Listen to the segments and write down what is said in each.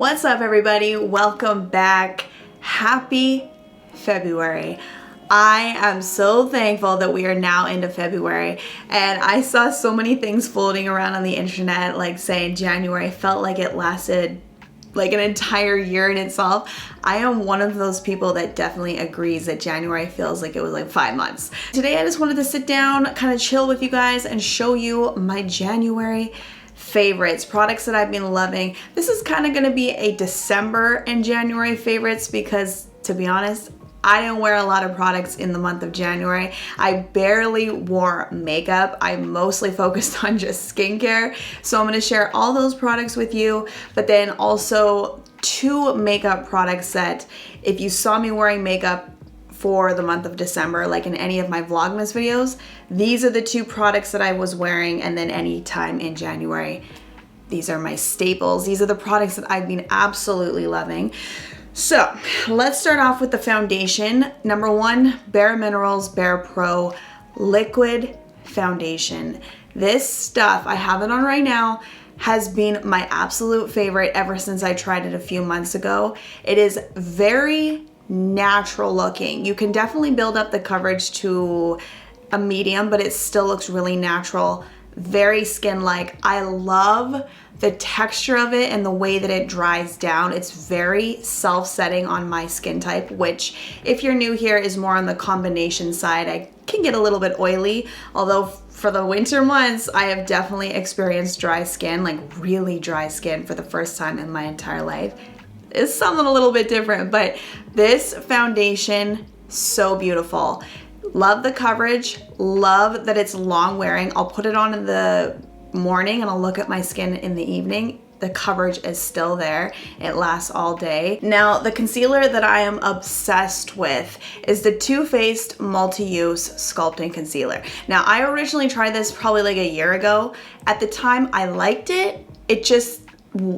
What's up, everybody? Welcome back. Happy February. I am so thankful that we are now into February, and I saw so many things floating around on the internet like saying January felt like it lasted like an entire year in itself. I am one of those people that definitely agrees that January feels like it was like 5 months. Today I just wanted to sit down, kind of chill with you guys and show you my January favorites, products that I've been loving. This is kind of going to be a December and January favorites because, to be honest, I didn't wear a lot of products in the month of January. I barely wore makeup. I mostly focused on just skincare. So I'm going to share all those products with you, but then also 2 makeup products that if you saw me wearing makeup for the month of December, like in any of my Vlogmas videos, these are the 2 products that I was wearing, and then any time in January, these are my staples. These are the products that I've been absolutely loving. So let's start off with the foundation. Number 1, Bare Minerals BarePro Liquid Foundation. This stuff, I have it on right now, has been my absolute favorite ever since I tried it a few months ago. It is very natural looking. You can definitely build up the coverage to a medium, but it still looks really natural, very skin-like. I love the texture of it and the way that it dries down. It's very self-setting on my skin type, which if you're new here is more on the combination side. I can get a little bit oily, although for the winter months, I have definitely experienced dry skin, like really dry skin for the first time in my entire life. It's something a little bit different, but this foundation, so beautiful. Love the coverage, love that it's long wearing. I'll put it on in the morning and I'll look at my skin in the evening. The coverage is still there. It lasts all day. Now, the concealer that I am obsessed with is the Too Faced Multi-Use Sculpting Concealer. Now, I originally tried this probably like a year ago. At the time, I liked it. It just,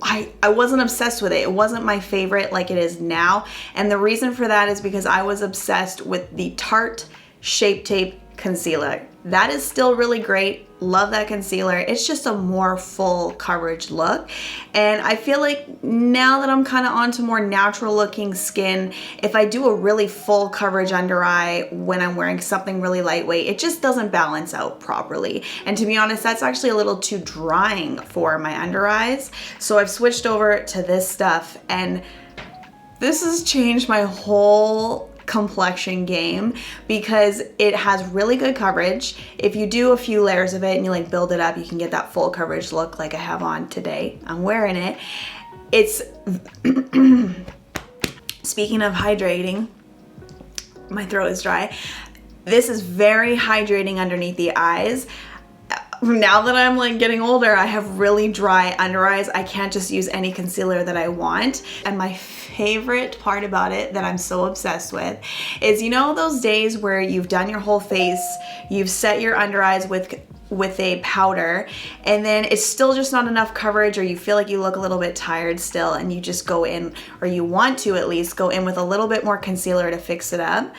I wasn't obsessed with it. It wasn't my favorite like it is now. And the reason for that is because I was obsessed with the Tart Shape Tape Concealer. That is still really great. Love that concealer. It's just a more full coverage look. And I feel like now that I'm kind of onto more natural looking skin, if I do a really full coverage under eye when I'm wearing something really lightweight, it just doesn't balance out properly. And to be honest, that's actually a little too drying for my under eyes. So I've switched over to this stuff, and this has changed my whole complexion game because it has really good coverage. If you do a few layers of it and you like build it up, you can get that full coverage look like I have on today. I'm wearing it. It's speaking of hydrating, my throat is dry. This is very hydrating underneath the eyes. Now that I'm like getting older, I have really dry under eyes. I can't just use any concealer that I want. And my favorite part about it that I'm so obsessed with is, you know, those days where you've done your whole face, you've set your under eyes with a powder, and then it's still just not enough coverage, or you feel like you look a little bit tired still, and you just go in, or you want to at least go in with a little bit more concealer to fix it up.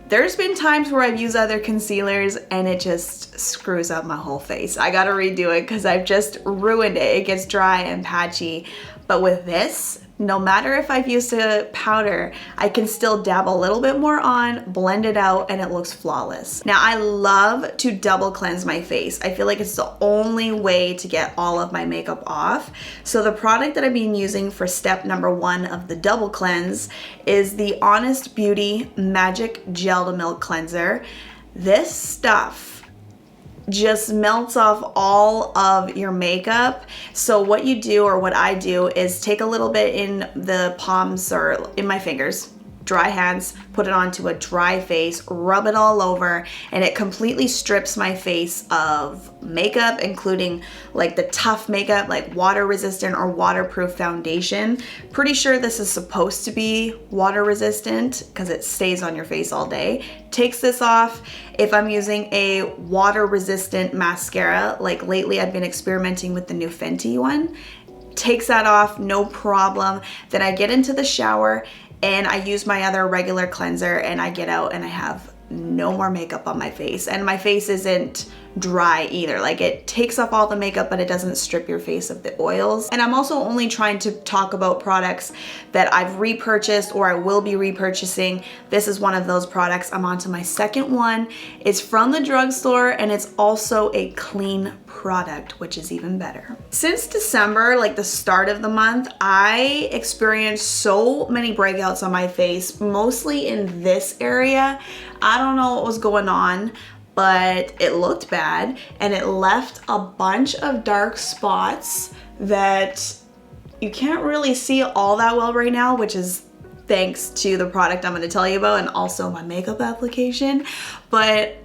There's been times where I've used other concealers and it just screws up my whole face. I gotta redo it because I've just ruined it. It gets dry and patchy. But with this, no matter if I've used a powder, I can still dab a little bit more on, blend it out, and it looks flawless. Now, I love to double cleanse my face. I feel like it's the only way to get all of my makeup off. So the product that I've been using for step number 1 of the double cleanse is the Honest Beauty Magic Gel to Milk Cleanser. This stuff just melts off all of your makeup. So what you do, or what I do, is take a little bit in the palms or in my fingers, dry hands, put it onto a dry face, rub it all over, and it completely strips my face of makeup, including like the tough makeup, like water resistant or waterproof foundation. Pretty sure this is supposed to be water resistant because it stays on your face all day. Takes this off. If I'm using a water resistant mascara, like lately I've been experimenting with the new Fenty one, takes that off, no problem. Then I get into the shower and I use my other regular cleanser, and I get out and I have no more makeup on my face. And my face isn't dry either. Like it takes off all the makeup, but it doesn't strip your face of the oils. And I'm also only trying to talk about products that I've repurchased or I will be repurchasing. This is one of those products. I'm on to my second one. It's from the drugstore and it's also a clean product, which is even better. Since December, like the start of the month, I experienced so many breakouts on my face, mostly in this area. I don't know what was going on, but it looked bad and it left a bunch of dark spots that you can't really see all that well right now, which is thanks to the product I'm going to tell you about and also my makeup application. But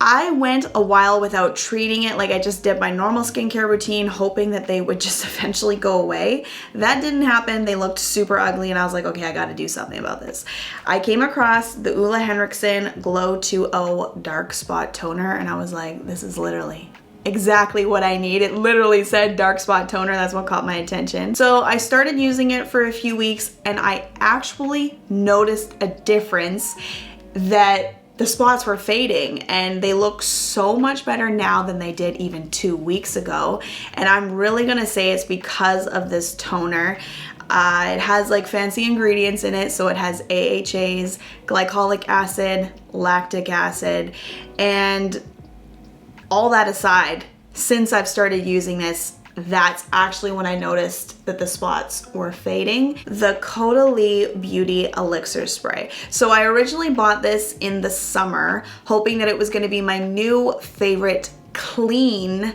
I went a while without treating it. Like I just did my normal skincare routine hoping that they would just eventually go away. That didn't happen. They looked super ugly and I was like, okay, I got to do something about this. I came across the Illah Henriksen Glow 2.0 Dark Spot Toner and I was like, this is literally exactly what I need. It literally said dark spot toner. That's what caught my attention. So I started using it for a few weeks and I actually noticed a difference that the spots were fading and they look so much better now than they did even 2 weeks ago. And I'm really gonna say it's because of this toner. It has like fancy ingredients in it. So it has AHAs, glycolic acid, lactic acid, and all that aside, since I've started using this, that's actually when I noticed that the spots were fading. The Kodly Beauty Elixir Spray. So I originally bought this in the summer, hoping that it was gonna be my new favorite clean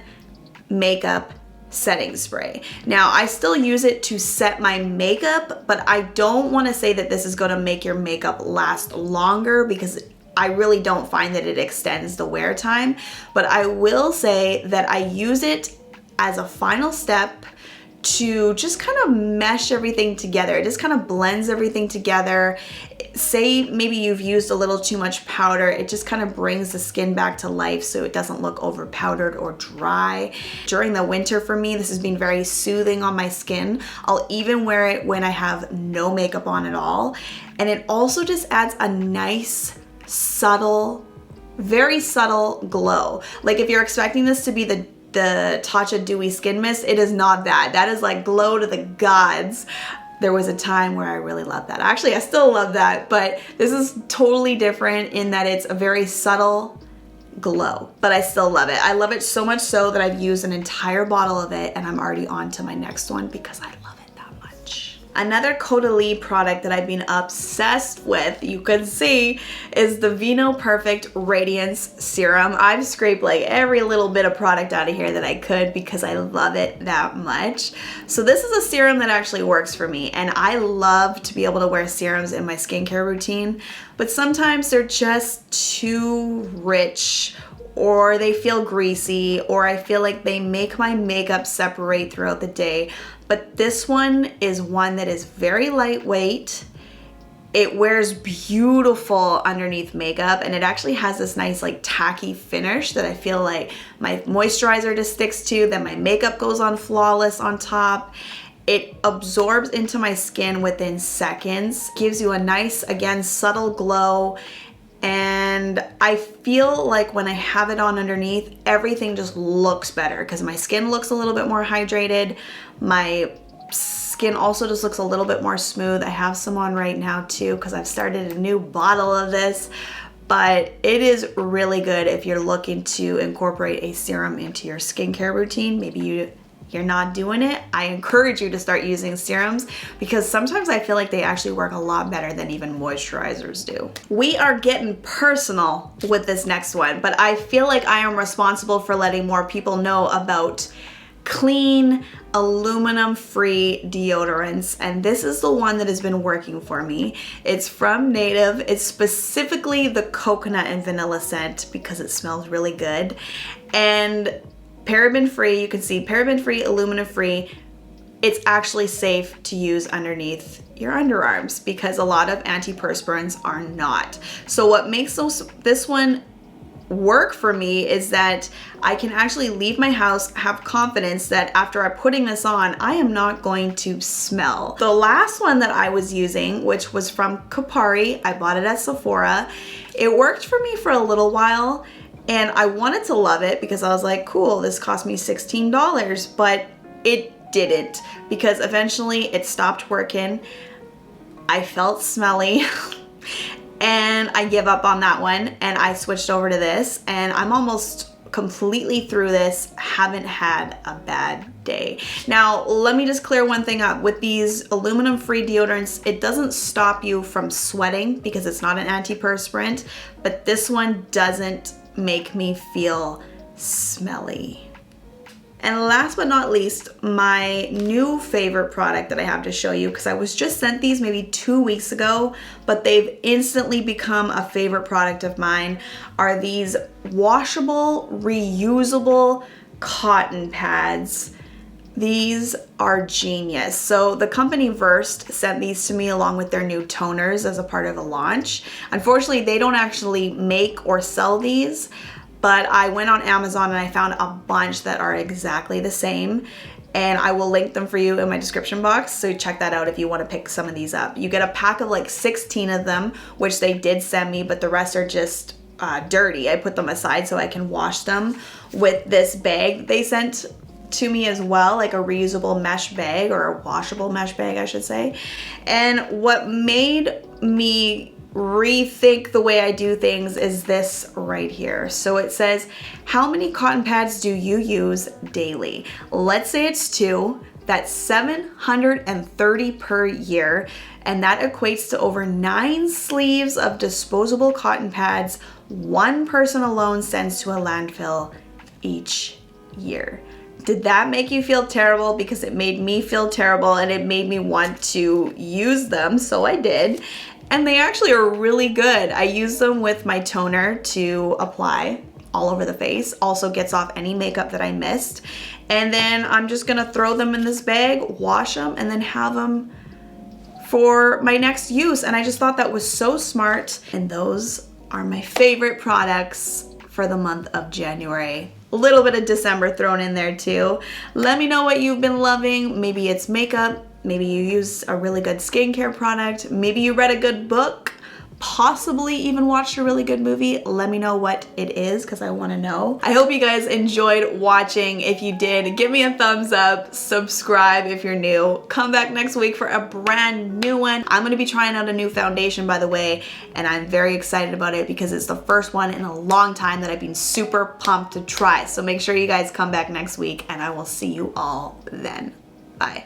makeup setting spray. Now, I still use it to set my makeup, but I don't wanna say that this is gonna make your makeup last longer because I really don't find that it extends the wear time. But I will say that I use it as a final step to just kind of mesh everything together. It just kind of blends everything together. Say maybe you've used a little too much powder, it just kind of brings the skin back to life so it doesn't look over powdered or dry. During the winter for me, this has been very soothing on my skin. I'll even wear it when I have no makeup on at all. And it also just adds a nice, subtle, very subtle glow. Like if you're expecting this to be the Tatcha Dewy Skin Mist, it is not that. That is like glow to the gods. There was a time where I really loved that. Actually, I still love that, but this is totally different in that it's a very subtle glow, but I still love it. I love it so much so that I've used an entire bottle of it and I'm already on to my next one because I love it that much. Another Caudalie product that I've been obsessed with, you can see, is the Vinoperfect Radiance Serum. I've scraped like every little bit of product out of here that I could because I love it that much. So this is a serum that actually works for me, and I love to be able to wear serums in my skincare routine, but sometimes they're just too rich, or they feel greasy, or I feel like they make my makeup separate throughout the day. But this one is one that is very lightweight. It wears beautiful underneath makeup, and it actually has this nice like tacky finish that I feel like my moisturizer just sticks to, then my makeup goes on flawless on top. It absorbs into my skin within seconds, gives you a nice, again, subtle glow. And I feel like when I have it on underneath, everything just looks better because my skin looks a little bit more hydrated. My skin also just looks a little bit more smooth. I have some on right now too because I've started a new bottle of this. But it is really good if you're looking to incorporate a serum into your skincare routine. Maybe you're not doing it. I encourage you to start using serums because sometimes I feel like they actually work a lot better than even moisturizers do. We are getting personal with this next one, but I feel like I am responsible for letting more people know about clean, aluminum-free deodorants, and this is the one that has been working for me. It's from Native. It's specifically the coconut and vanilla scent because it smells really good. And paraben-free, you can see paraben-free, aluminum-free. It's actually safe to use underneath your underarms because a lot of antiperspirants are not. So what makes this one work for me is that I can actually leave my house, have confidence that after I'm putting this on, I am not going to smell. The last one that I was using, which was from Kopari, I bought it at Sephora. It worked for me for a little while, And I wanted to love it because I was like, cool, this cost me $16, but it didn't, because eventually it stopped working. I felt smelly and I give up on that one and I switched over to this, and I'm almost completely through this, haven't had a bad day. Now, let me just clear one thing up. With these aluminum-free deodorants, it doesn't stop you from sweating because it's not an antiperspirant, but this one doesn't make me feel smelly. And last but not least, my new favorite product that I have to show you, because I was just sent these maybe 2 weeks ago, but they've instantly become a favorite product of mine, are these washable, reusable cotton pads. These are genius. So the company Versed sent these to me along with their new toners as a part of a launch. Unfortunately, they don't actually make or sell these, but I went on Amazon and I found a bunch that are exactly the same, and I will link them for you in my description box, so check that out if you want to pick some of these up. You get a pack of like 16 of them, which they did send me, but the rest are just dirty. I put them aside so I can wash them with this bag they sent to me as well, like a reusable mesh bag, or a washable mesh bag I should say. And what made me rethink the way I do things is this right here. So it says, how many cotton pads do you use daily? Let's say it's 2, that's 730 per year, and that equates to over 9 sleeves of disposable cotton pads one person alone sends to a landfill each year. Did that make you feel terrible? Because it made me feel terrible, and it made me want to use them, so I did. And they actually are really good. I use them with my toner to apply all over the face. Also gets off any makeup that I missed. And then I'm just gonna throw them in this bag, wash them, and then have them for my next use. And I just thought that was so smart. And those are my favorite products for the month of January. A little bit of December thrown in there too. Let me know what you've been loving. Maybe it's makeup. Maybe you use a really good skincare product. Maybe you read a good book, possibly even watched a really good movie. Let me know what it is, because I want to know. I hope you guys enjoyed watching. If you did, give me a thumbs up, subscribe if you're new. Come back next week for a brand new one. I'm going to be trying out a new foundation, by the way, and I'm very excited about it because it's the first one in a long time that I've been super pumped to try. So make sure you guys come back next week, and I will see you all then. Bye.